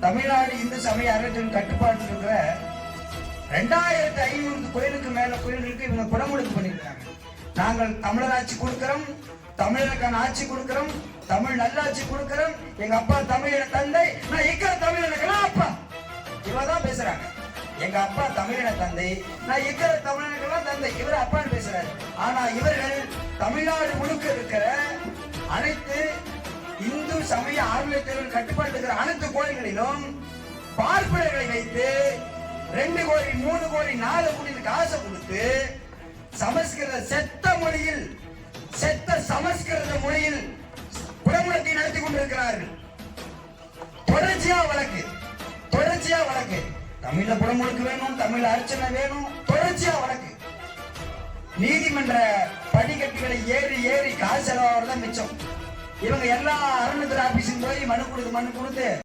தமிழ்நாடு இந்து சமய அறத்தின் கட்டுப்பாட்டில் இருக்கிற 2500 கோயிலுக்கு மேல கோயில்களுக்கு இவங்க குடமுழுக்கு பண்ணிருக்காங்க. நாங்கள் தமிழர் ஆட்சி கொடுக்கிறோம், தமிழருக்கான ஆட்சி கொடுக்கிறோம், தமிழ் நல்லாட்சி கொடுக்கிறோம், எங்க அப்பா தமிழன தந்தை, நான் இக்கிற தமிழனுக்கெல்லாம் அப்பா. இவதான் பேசுறாங்க, எங்க அப்பா தமிழன தந்தை, நான் இக்கிற தமிழனுக்கெல்லாம் தந்தை. இவர் அப்பான்னு பேசுறாரு. ஆனா இவர்கள் தமிழ்நாடு முழுக்க இருக்கிற அனைத்து இந்து சமய ஆர்வலர்கள் கட்டுப்பாட்டு இருக்கிற அனைத்து கோயில்களிலும் பார்ப்பனர்களை வைத்து 2 கோடி 3 கோடி 4 கோடி காசை கொடுத்து சமஸ்கிருத செத்த மொழியில், செத்த சமஸ்கிருத மொழியில் குடமுழுக்கை நடத்தி கொண்டிருக்கிறார்கள். தொடர்ச்சியா வழக்கு தமிழ்ல குடமுழுக்கு வேணும், தமிழ் அர்ச்சனை வேணும், தொடர்ச்சியா வழக்கு. நீதிமன்ற படிக்கட்டுகளை ஏறி காசு செலவாகிறது தான் மிச்சம். இவங்க எல்லா அருணத்துறை ஆபீஸுக்கு போய் மனு கொடுத்து